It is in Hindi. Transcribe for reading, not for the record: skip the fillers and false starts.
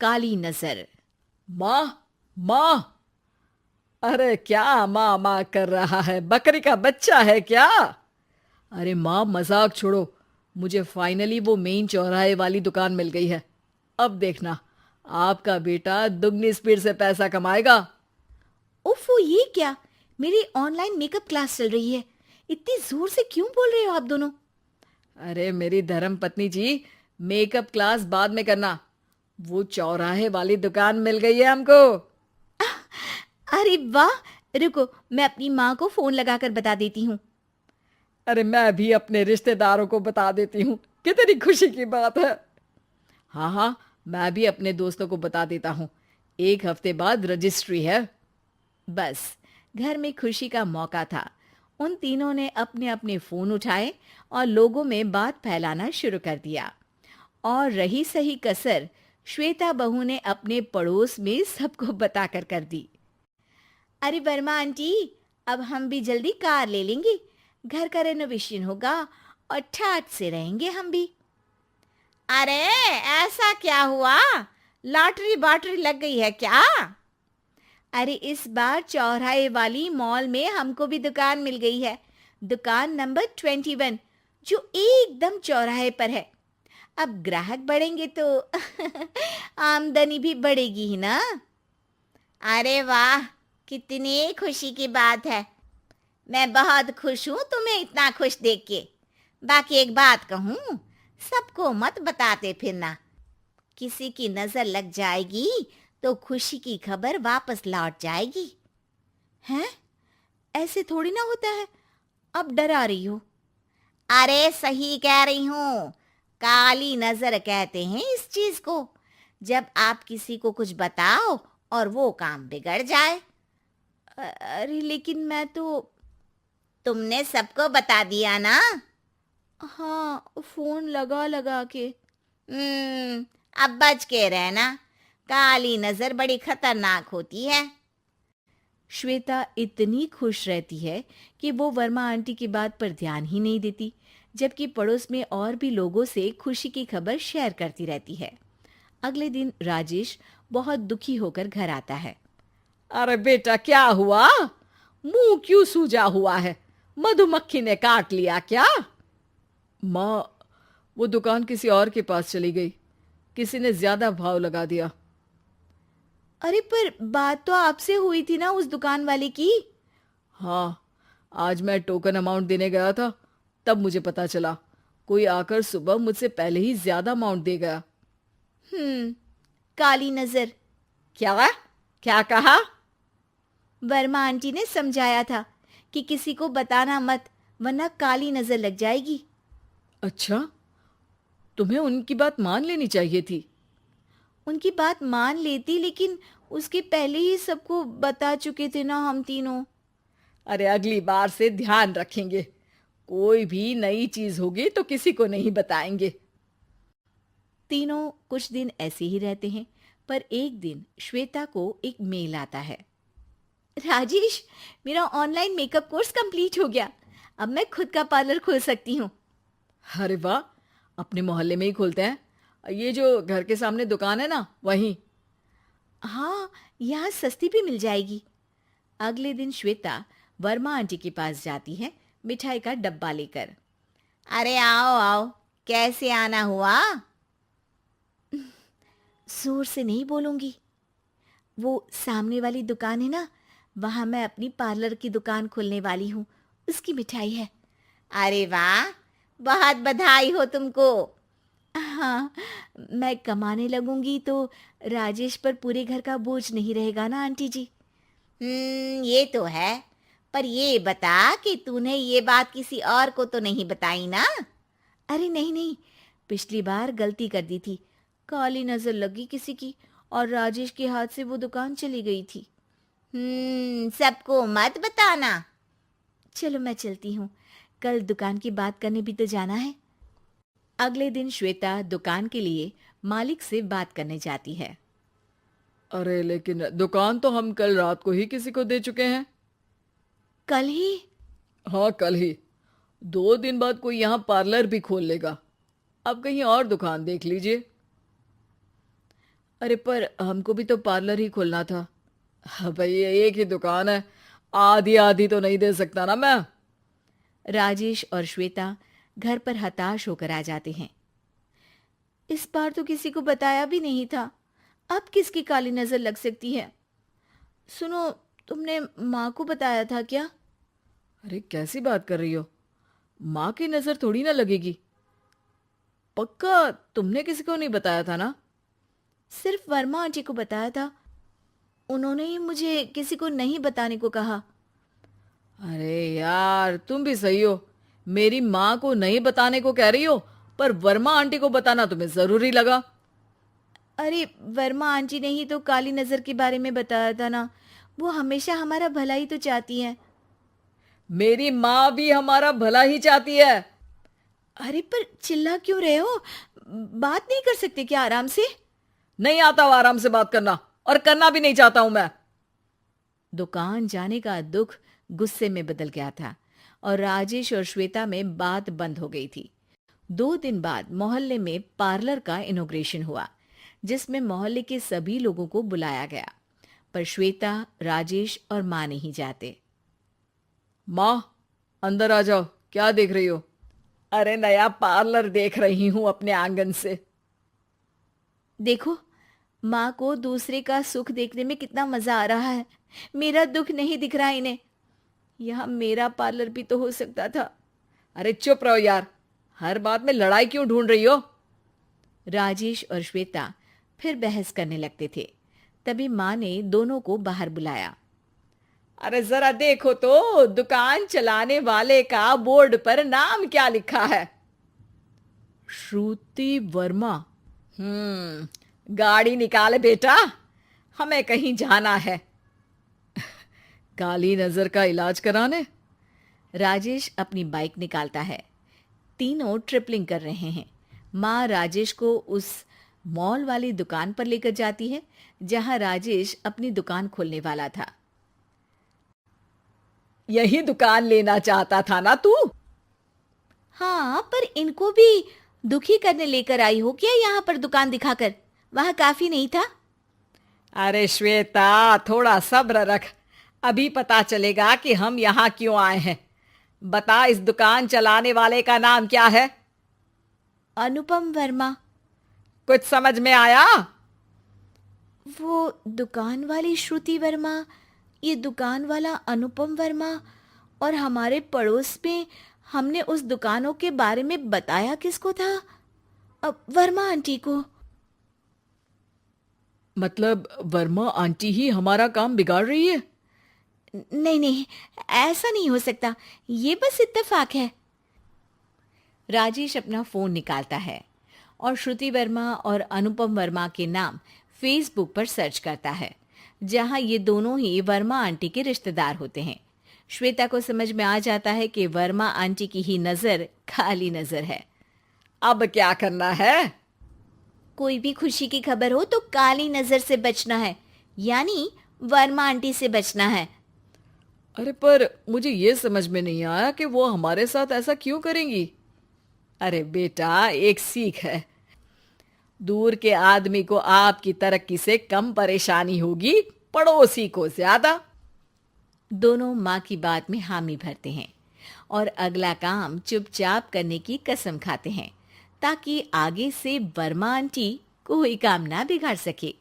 काली नजर। माँ, माँ। अरे क्या माँ माँ कर रहा है? बकरी का बच्चा है क्या? अरे माँ, मजाक छोड़ो। मुझे फाइनली वो मेन चौराहे वाली दुकान मिल गई है। अब देखना, आपका बेटा दुगनी स्पीड से पैसा कमाएगा। ओफो, ये क्या? मेरी ऑनलाइन मेकअप क्लास चल रही है। इतनी जोर से क्यों बोल रहे हो आप दोनों? अरे मेरी धर्म पत्नी जी, मेकअप क्लास बाद में करना। वो चौराहे वाली दुकान मिल गई है हमको। अरे वाह! रुको, मैं अपनी माँ को फोन लगाकर बता देती हूँ। अरे मैं भी अपने रिश्तेदारों को बता देती हूँ। कितनी खुशी की बात है। हाँ हाँ, मैं भी अपने दोस्तों को बता देता हूँ। 1 हफ्ते बाद रजिस्ट्री है। बस, घर में खुशी का मौका था। उन तीनों ने अपने अपने फोन उठाए और लोगों में बात फैलाना शुरू कर दिया। और रही सही कसर, श्वेता बहू ने अपने पड़ोस में सबको बताकर कर दी। अरे वर्मा आंटी, अब हम भी जल्दी कार ले लेंगे। घर का रेनोवेशन होगा और ठाट से रहेंगे हम भी। अरे, ऐसा क्या हुआ? लॉटरी बाटरी लग गई है क्या? अरे, इस बार चौराहे वाली मॉल में हमको भी दुकान मिल गई है। दुकान नंबर 21, जो एकदम चौराहे पर है। अब ग्राहक बढ़ेंगे तो आमदनी भी बढ़ेगी ही ना। अरे वाह, कितनी खुशी की बात है। मैं बहुत खुश हूँ तुम्हें इतना खुश देख के। बाकी एक बात कहूँ, सबको मत बताते फिरना। किसी की नजर लग जाएगी तो खुशी की खबर वापस लौट जाएगी। हैं? ऐसे थोड़ी ना होता है। अब डरा रही हो। अरे सही कह रही हूँ। काली नजर कहते हैं इस चीज को, जब आप किसी को कुछ बताओ और वो काम बिगड़ जाए। अरे लेकिन मैं तो। तुमने सबको बता दिया ना? हाँ, फोन लगा लगा के। अब बच के रहना। काली नजर बड़ी खतरनाक होती है। श्वेता इतनी खुश रहती है कि वो वर्मा आंटी की बात पर ध्यान ही नहीं देती, जबकि पड़ोस में और भी लोगों से खुशी की खबर शेयर करती रहती है। अगले दिन राजेश बहुत दुखी होकर घर आता है। अरे बेटा, क्या हुआ? मुंह क्यों सूजा हुआ है? मधुमक्खी ने काट लिया क्या? माँ, वो दुकान किसी और के पास चली गई। किसी ने ज्यादा भाव लगा दिया। अरे पर बात तो आपसे हुई थी ना उस दुकान वाले की। हाँ, आज मैं टोकन अमाउंट देने गया था, तब मुझे पता चला। कोई आकर सुबह मुझसे पहले ही ज्यादा अमाउंट दे गया। हम्म, काली नजर। क्या? क्या कहा? वर्मा आंटी ने समझाया था कि किसी को बताना मत, वरना काली नजर लग जाएगी। अच्छा, तुम्हें उनकी बात मान लेनी चाहिए थी। उनकी बात मान लेती, लेकिन उसके पहले ही सबको बता चुके थे ना हम तीनों। अरे अगली बार से ध्यान रखेंगे। कोई भी नई चीज होगी तो किसी को नहीं बताएंगे। तीनों कुछ दिन ऐसे ही रहते हैं, पर एक दिन श्वेता को एक मेल आता है। राजेश, मेरा ऑनलाइन मेकअप कोर्स कंप्लीट हो गया। अब मैं खुद का पार्लर खोल सकती हूँ। अरे वाह, अपने मोहल्ले में ही खोलते हैं। ये जो घर के सामने दुकान है ना, वहीं। हाँ, यहाँ सस्ती भी मिल जाएगी। अगले दिन श्वेता वर्मा आंटी के पास जाती है, मिठाई का डब्बा लेकर। अरे आओ आओ, कैसे आना हुआ? जोर से नहीं बोलूंगी। वो सामने वाली दुकान है ना, वहां मैं अपनी पार्लर की दुकान खोलने वाली हूँ। उसकी मिठाई है। अरे वाह, बहुत बधाई हो तुमको। हाँ, मैं कमाने लगूंगी तो राजेश पर पूरे घर का बोझ नहीं रहेगा ना आंटी जी। ये तो है। पर ये बता कि तूने ये बात किसी और को तो नहीं बताई ना? अरे नहीं नहीं, पिछली बार गलती कर दी थी। काली नजर लगी किसी की और राजेश के हाथ से वो दुकान चली गई थी। सबको मत बताना। चलो मैं चलती हूँ, कल दुकान की बात करने भी तो जाना है। अगले दिन श्वेता दुकान के लिए मालिक से बात करने जाती है। अरे लेकिन दुकान तो हम कल रात को ही किसी को दे चुके हैं। कल ही? हाँ, कल ही। 2 दिन बाद कोई यहाँ पार्लर भी खोल लेगा। अब कहीं और दुकान देख लीजिए। अरे पर हमको भी तो पार्लर ही खोलना था। हाँ भाई, एक ही दुकान है, आधी आधी तो नहीं दे सकता ना मैं। राजेश और श्वेता घर पर हताश होकर आ जाते हैं। इस बार तो किसी को बताया भी नहीं था, अब किसकी काली नजर लग सकती है। सुनो, तुमने माँ को बताया था क्या? अरे कैसी बात कर रही हो, माँ की नजर थोड़ी ना लगेगी। पक्का तुमने किसी को नहीं बताया था ना? सिर्फ वर्मा आंटी को बताया था, उन्होंने ही मुझे किसी को नहीं बताने को कहा। अरे यार, तुम भी सही हो, मेरी माँ को नहीं बताने को कह रही हो, पर वर्मा आंटी को बताना तुम्हें जरूरी लगा। अरे वर्मा आंटी ने ही तो काली नजर के बारे में बताया था ना, वो हमेशा हमारा भला ही तो चाहती हैं। मेरी माँ भी हमारा भला ही चाहती है। अरे पर चिल्ला क्यों रहे हो? बात नहीं कर सकते क्या आराम से? नहीं आता वो आराम से बात करना, और करना भी नहीं चाहता हूं मैं। दुकान जाने का दुख गुस्से में बदल गया था और राजेश और श्वेता में बात बंद हो गई थी। 2 दिन बाद मोहल्ले में पार्लर का इनॉग्रेशन हुआ, जिसमें मोहल्ले के सभी लोगों को बुलाया गया, पर श्वेता, राजेश और माँ नहीं जाते। माँ, अंदर आ जाओ, क्या देख रही हो? अरे नया पार्लर देख रही हूं अपने आंगन से। देखो, माँ को दूसरे का सुख देखने में कितना मजा आ रहा है, मेरा दुख नहीं दिख रहा इन्हें। यहाँ मेरा पार्लर भी तो हो सकता था। अरे चुप रहो यार, हर बात में लड़ाई क्यों ढूंढ रही हो? राजेश और श्वेता फिर बहस करने लगते थे। तभी माँ ने दोनों को बाहर बुलाया। अरे जरा देखो तो, दुकान चलाने वाले का बोर्ड पर नाम क्या लिखा है? श्रुति वर्मा। गाड़ी निकाले बेटा, हमें कहीं जाना है। काली नजर का इलाज कराने? राजेश अपनी बाइक निकालता है। तीनों ट्रिपलिंग कर रहे हैं। माँ राजेश को उस मॉल वाली दुकान पर लेकर जाती है जहां राजेश अपनी दुकान खोलने वाला था। यही दुकान लेना चाहता था ना तू? हाँ, पर इनको भी दुखी करने लेकर आई हो क्या यहाँ पर दुकान दिखाकर? वहां काफी नहीं था? अरे श्वेता, थोड़ा सब्र रख, अभी पता चलेगा कि हम यहाँ क्यों आए हैं। बता, इस दुकान चलाने वाले का नाम क्या है? अनुपम वर्मा। कुछ समझ में आया? वो दुकान वाली श्रुति वर्मा, ये दुकान वाला अनुपम वर्मा, और हमारे पड़ोस में हमने उस दुकानों के बारे में बताया किसको था? अब वर्मा आंटी को। मतलब वर्मा आंटी ही हमारा काम बिगाड़ रही है? नहीं नहीं, ऐसा नहीं हो सकता, ये बस इत्तेफाक है। राजेश अपना फोन निकालता है और श्रुति वर्मा और अनुपम वर्मा के नाम फेसबुक पर सर्च करता है, जहां ये दोनों ही वर्मा आंटी के रिश्तेदार होते हैं। श्वेता को समझ में आ जाता है कि वर्मा आंटी की ही नजर खाली नजर है। अब क्या करना है? कोई भी खुशी की खबर हो तो काली नजर से बचना है, यानी वर्मा आंटी से बचना है। अरे पर मुझे ये समझ में नहीं आया कि वो हमारे साथ ऐसा क्यों करेंगी। अरे बेटा, एक सीख है, दूर के आदमी को आपकी तरक्की से कम परेशानी होगी, पड़ोसी को ज्यादा। दोनों माँ की बात में हामी भरते हैं और अगला काम चुपचाप करने की कसम खाते हैं, ताकि आगे से वर्मा आंटी कोई काम ना बिगाड़ सके।